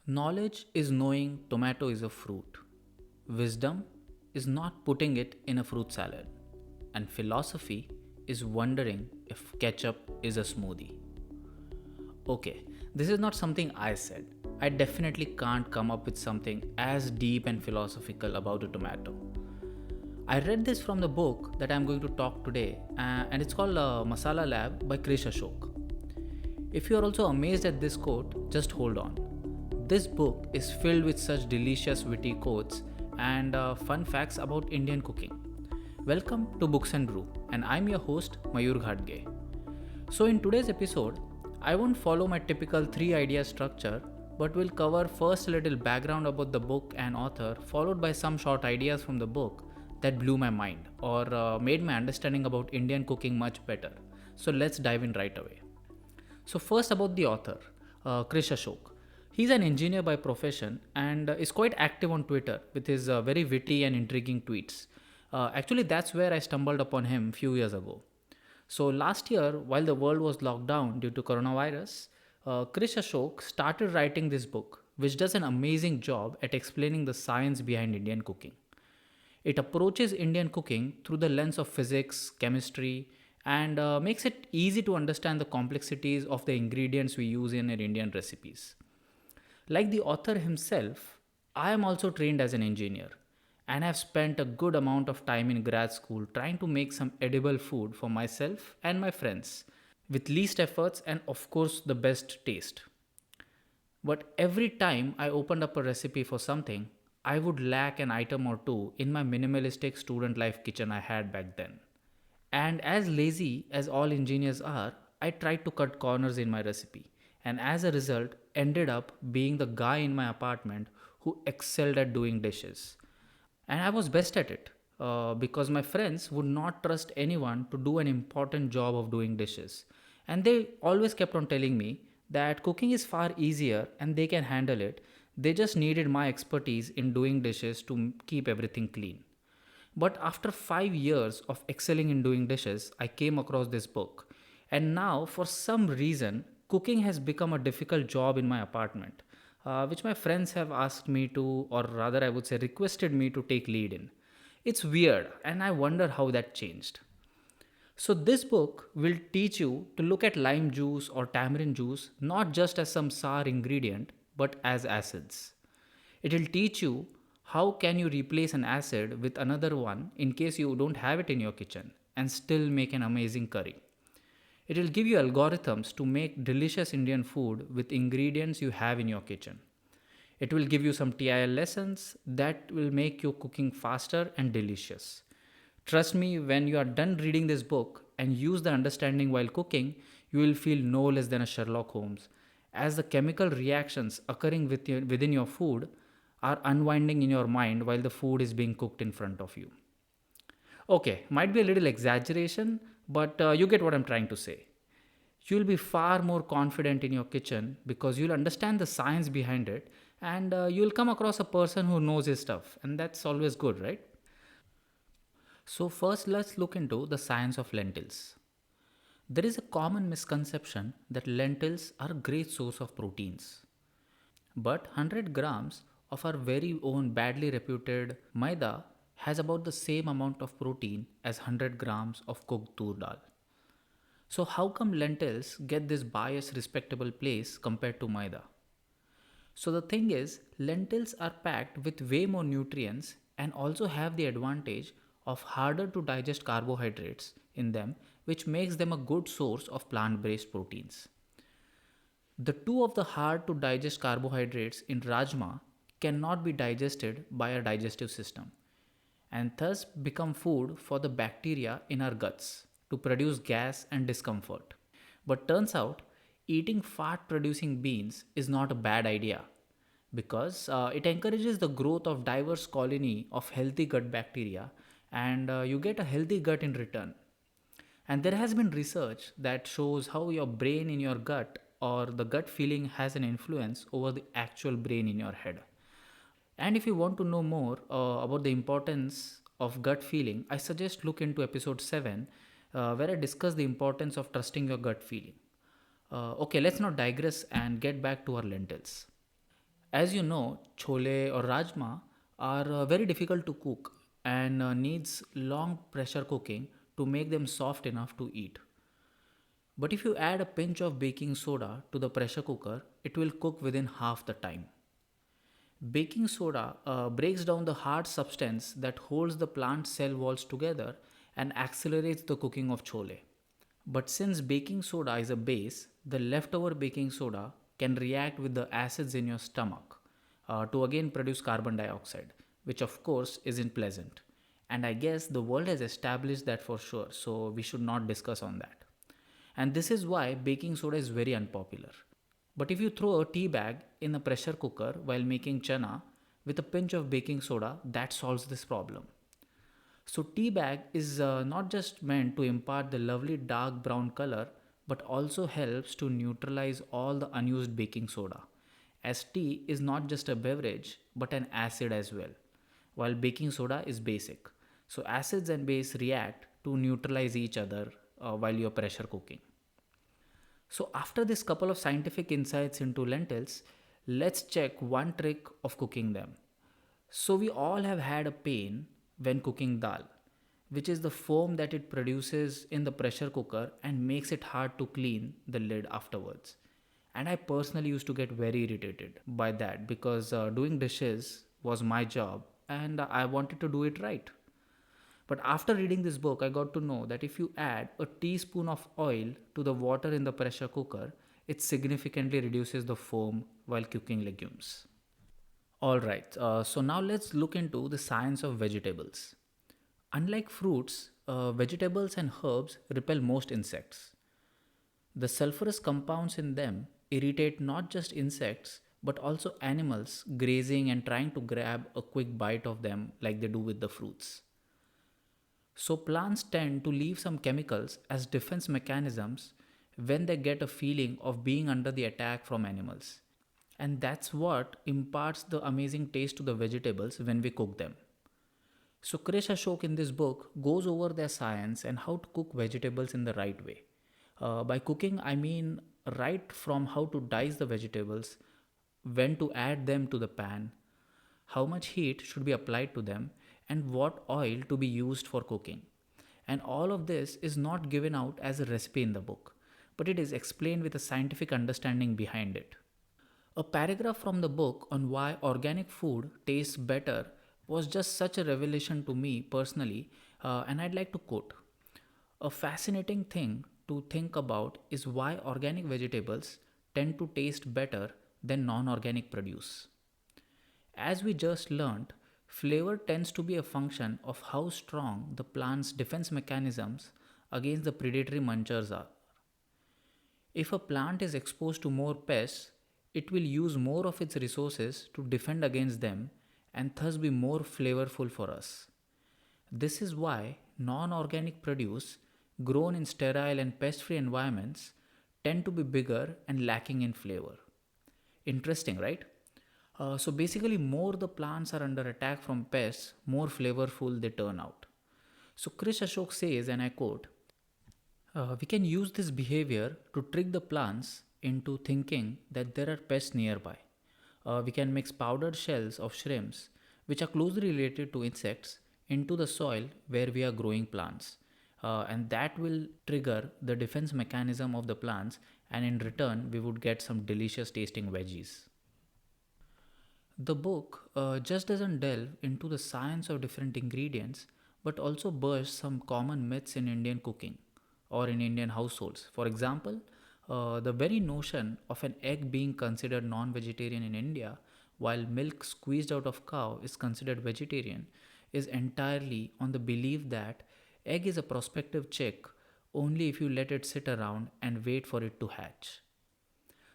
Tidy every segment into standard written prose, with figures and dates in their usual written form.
Knowledge is knowing tomato is a fruit. Wisdom is not putting it in a fruit salad. And philosophy is wondering if ketchup is a smoothie. Okay, this is not something I said. I definitely can't come up with something as deep and philosophical about a tomato. I read this from the book that I'm going to talk today, and it's called Masala Lab by Krish Ashok. If you are also amazed at this quote, just hold on. This book is filled with such delicious, witty quotes and fun facts about Indian cooking. Welcome to Books and Brew, and I'm your host, Mayur Ghadge. So, in today's episode, I won't follow my typical three idea structure, but will cover first a little background about the book and author, followed by some short ideas from the book that blew my mind or made my understanding about Indian cooking much better. So, let's dive in right away. So, first about the author, Krish Ashok. He's an engineer by profession and is quite active on Twitter with his very witty and intriguing tweets. Actually, that's where I stumbled upon him a few years ago. So, last year, while the world was locked down due to coronavirus, Krish Ashok started writing this book, which does an amazing job at explaining the science behind Indian cooking. It approaches Indian cooking through the lens of physics, chemistry, and makes it easy to understand the complexities of the ingredients we use in our Indian recipes. Like the author himself, I am also trained as an engineer and have spent a good amount of time in grad school trying to make some edible food for myself and my friends with least efforts and, of course, the best taste. But every time I opened up a recipe for something, I would lack an item or two in my minimalistic student life kitchen I had back then. And as lazy as all engineers are, I tried to cut corners in my recipe, and as a result, ended up being the guy in my apartment who excelled at doing dishes. And I was best at it because my friends would not trust anyone to do an important job of doing dishes. And they always kept on telling me that cooking is far easier and they can handle it. They just needed my expertise in doing dishes to keep everything clean. But after 5 years of excelling in doing dishes, I came across this book. And now, for some reason, cooking has become a difficult job in my apartment, which my friends have asked me to, or rather, I would say, requested me to take lead in. It's weird, and I wonder how that changed. So, this book will teach you to look at lime juice or tamarind juice not just as some sour ingredient, but as acids. It will teach you how can you replace an acid with another one in case you don't have it in your kitchen and still make an amazing curry. It will give you algorithms to make delicious Indian food with ingredients you have in your kitchen. It will give you some TIL lessons that will make your cooking faster and delicious. Trust me, when you are done reading this book and use the understanding while cooking, you will feel no less than a Sherlock Holmes, as the chemical reactions occurring within your food are unwinding in your mind while the food is being cooked in front of you. Okay, might be a little exaggeration, but you get what I'm trying to say. You'll be far more confident in your kitchen because you'll understand the science behind it and you'll come across a person who knows his stuff, and that's always good, right? So, first, let's look into the science of lentils. There is a common misconception that lentils are a great source of proteins. But 100 grams of our very own badly reputed maida has about the same amount of protein as 100 grams of cooked tur dal. So, how come lentils get this biased, respectable place compared to maida? So, the thing is, lentils are packed with way more nutrients and also have the advantage of harder to digest carbohydrates in them, which makes them a good source of plant based proteins. The two of the hard to digest carbohydrates in rajma cannot be digested by our digestive system and thus become food for the bacteria in our guts to produce gas and discomfort. But turns out eating fat producing beans is not a bad idea because it encourages the growth of diverse colony of healthy gut bacteria and you get a healthy gut in return. And there has been research that shows how your brain in your gut or the gut feeling has an influence over the actual brain in your head. And if you want to know more about the importance of gut feeling, I suggest look into episode 7 where I discuss the importance of trusting your gut feeling. Okay, let's not digress and get back to our lentils. As you know, chole or rajma are very difficult to cook and needs long pressure cooking to make them soft enough to eat. But if you add a pinch of baking soda to the pressure cooker, it will cook within half the time. Baking soda breaks down the hard substance that holds the plant cell walls together and accelerates the cooking of chole. But since baking soda is a base, the leftover baking soda can react with the acids in your stomach to again produce carbon dioxide, which of course isn't pleasant. And I guess the world has established that for sure, so we should not discuss on that. And this is why baking soda is very unpopular. But if you throw a tea bag in a pressure cooker while making chana with a pinch of baking soda, that solves this problem. So, tea bag is not just meant to impart the lovely dark brown color, but also helps to neutralize all the unused baking soda. As tea is not just a beverage, but an acid as well, while baking soda is basic. So, acids and base react to neutralize each other while you're pressure cooking. So, after this couple of scientific insights into lentils, let's check one trick of cooking them. So, we all have had a pain when cooking dal, which is the foam that it produces in the pressure cooker and makes it hard to clean the lid afterwards. And I personally used to get very irritated by that because doing dishes was my job and I wanted to do it right. But after reading this book, I got to know that if you add a teaspoon of oil to the water in the pressure cooker, it significantly reduces the foam while cooking legumes. Alright, so now let's look into the science of vegetables. Unlike fruits, vegetables and herbs repel most insects. The sulfurous compounds in them irritate not just insects but also animals grazing and trying to grab a quick bite of them like they do with the fruits. So, plants tend to leave some chemicals as defense mechanisms when they get a feeling of being under the attack from animals. And that's what imparts the amazing taste to the vegetables when we cook them. So, Krish Ashok in this book goes over their science and how to cook vegetables in the right way. By cooking, I mean right from how to dice the vegetables, when to add them to the pan, how much heat should be applied to them, and what oil to be used for cooking. And all of this is not given out as a recipe in the book, but it is explained with a scientific understanding behind it. A paragraph from the book on why organic food tastes better was just such a revelation to me personally, and I'd like to quote. A fascinating thing to think about is why organic vegetables tend to taste better than non organic produce. As we just learnt, flavor tends to be a function of how strong the plant's defense mechanisms against the predatory munchers are. If a plant is exposed to more pests, it will use more of its resources to defend against them and thus be more flavorful for us. This is why non organic produce grown in sterile and pest free environments tend to be bigger and lacking in flavor. Interesting, right? So basically, more the plants are under attack from pests, more flavorful they turn out. So Krish Ashok says, and I quote, we can use this behavior to trick the plants into thinking that there are pests nearby. We can mix powdered shells of shrimps, which are closely related to insects, into the soil where we are growing plants. And that will trigger the defense mechanism of the plants, and in return, we would get some delicious tasting veggies. The book just doesn't delve into the science of different ingredients, but also bursts some common myths in Indian cooking or in Indian households. For example, the very notion of an egg being considered non vegetarian in India, while milk squeezed out of cow is considered vegetarian, is entirely on the belief that egg is a prospective chick only if you let it sit around and wait for it to hatch.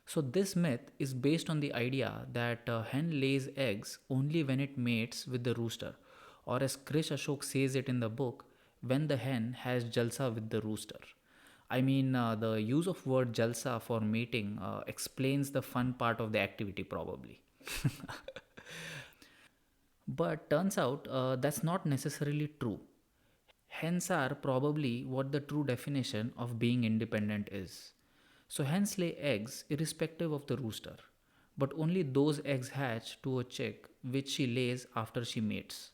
So, this myth is based on the idea that a hen lays eggs only when it mates with the rooster, or as Krish Ashok says it in the book, when the hen has jalsa with the rooster. I mean, the use of word jalsa for mating explains the fun part of the activity, probably. But turns out that's not necessarily true. Hens are probably what the true definition of being independent is. So hens lay eggs irrespective of the rooster. but only those eggs hatch to a chick which she lays after she mates.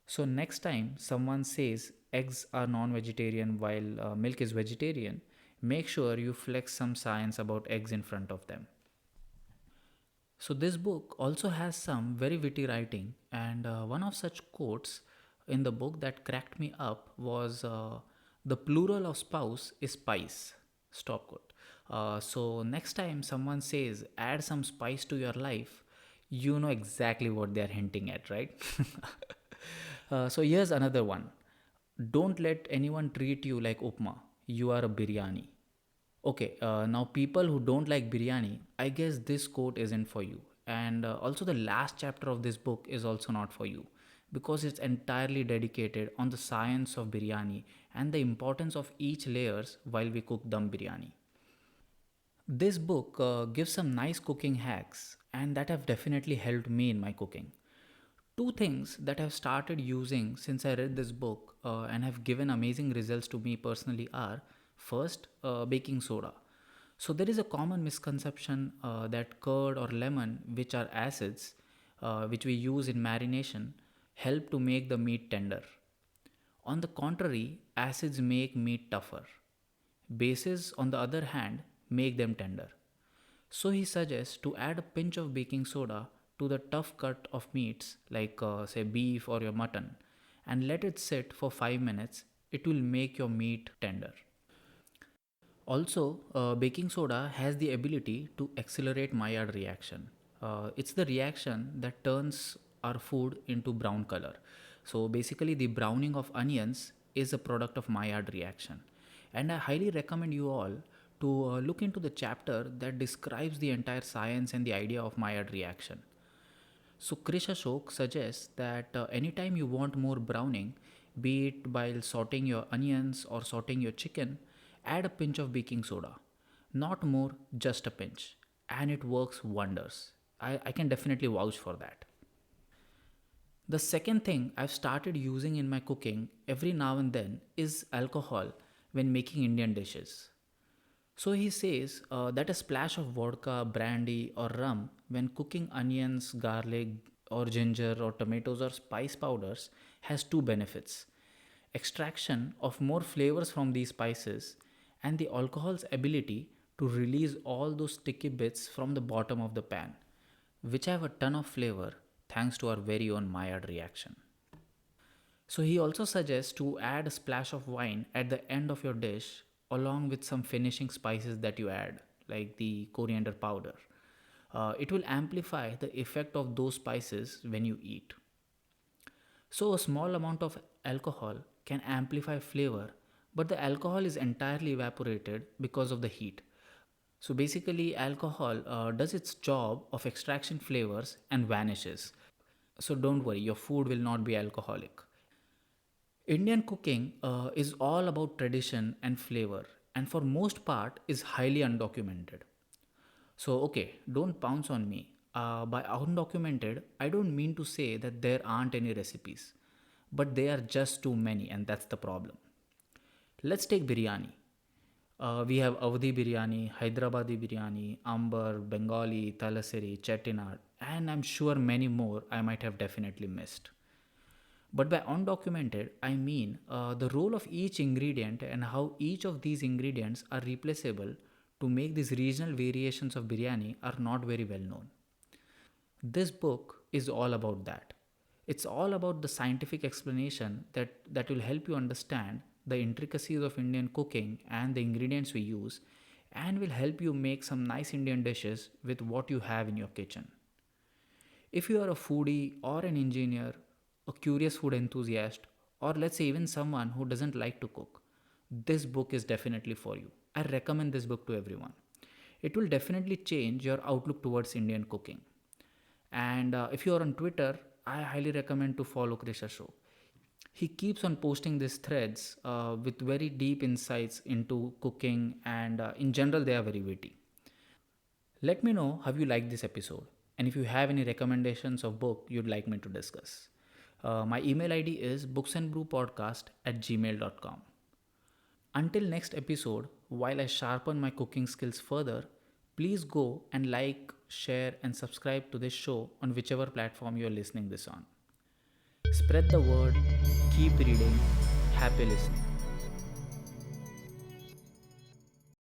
So, next time someone says eggs are non vegetarian while milk is vegetarian, make sure you flex some science about eggs in front of them. So, this book also has some very witty writing, and one of such quotes in the book that cracked me up was the plural of spouse is spice. Stop quote. So, next time someone says add some spice to your life, you know exactly what they are hinting at, right? So, here's another one. Don't let anyone treat you like upma. You are a biryani. Okay, now people who don't like biryani, I guess this quote isn't for you. And also, the last chapter of this book is also not for you because it's entirely dedicated on the science of biryani and the importance of each layers while we cook dum biryani. This book gives some nice cooking hacks, and that have definitely helped me in my cooking. Two things that I've started using since I read this book and have given amazing results to me personally are first, baking soda. So, there is a common misconception that curd or lemon, which are acids which we use in marination, help to make the meat tender. On the contrary, acids make meat tougher. Bases, on the other hand, make them tender. So he suggests to add a pinch of baking soda to the tough cut of meats like say beef or your mutton and let it sit for 5 minutes. It will make your meat tender. Also, baking soda has the ability to accelerate Maillard reaction. It's the reaction that turns our food into brown color. So basically, the browning of onions is a product of Maillard reaction. And I highly recommend you all to look into the chapter that describes the entire science and the idea of Maillard reaction. So Krish Ashok suggests that anytime you want more browning, be it while sauteing your onions or sauteing your chicken, add a pinch of baking soda. Not more, just a pinch. And it works wonders. I can definitely vouch for that. The second thing I've started using in my cooking every now and then is alcohol when making Indian dishes. So he says that a splash of vodka, brandy, or rum when cooking onions, garlic, or ginger, or tomatoes, or spice powders has two benefits: extraction of more flavors from these spices, and the alcohol's ability to release all those sticky bits from the bottom of the pan, which have a ton of flavor thanks to our very own Maillard reaction. So he also suggests to add a splash of wine at the end of your dish along with some finishing spices that you add, like the coriander powder. It will amplify the effect of those spices when you eat. So, a small amount of alcohol can amplify flavor, but the alcohol is entirely evaporated because of the heat. So, basically, alcohol does its job of extraction flavors and vanishes. So, don't worry, your food will not be alcoholic. Indian cooking is all about tradition and flavor, and for most part is highly undocumented. So, okay, don't pounce on me. By undocumented, I don't mean to say that there aren't any recipes, but they are just too many, and that's the problem. Let's take biryani. We have Avdi biryani, Hyderabadi biryani, Ambar, Bengali, Talasiri, Chettinad, and I'm sure many more I might have definitely missed. But by undocumented, I mean the role of each ingredient and how each of these ingredients are replaceable to make these regional variations of biryani are not very well known. This book is all about that. It's all about the scientific explanation that will help you understand the intricacies of Indian cooking and the ingredients we use and will help you make some nice Indian dishes with what you have in your kitchen. If you are a foodie or an engineer, a curious food enthusiast, or let's say even someone who doesn't like to cook, this book is definitely for you. I recommend this book to everyone. It will definitely change your outlook towards Indian cooking. And if you are on Twitter, I highly recommend to follow Krisha Show. He keeps on posting these threads with very deep insights into cooking, and in general, they are very witty. Let me know how you like this episode and if you have any recommendations of book you'd like me to discuss. My email ID is booksandbrewpodcast@gmail.com. Until next episode, while I sharpen my cooking skills further, please go and like, share, and subscribe to this show on whichever platform you're listening this on. Spread the word, keep reading, happy listening.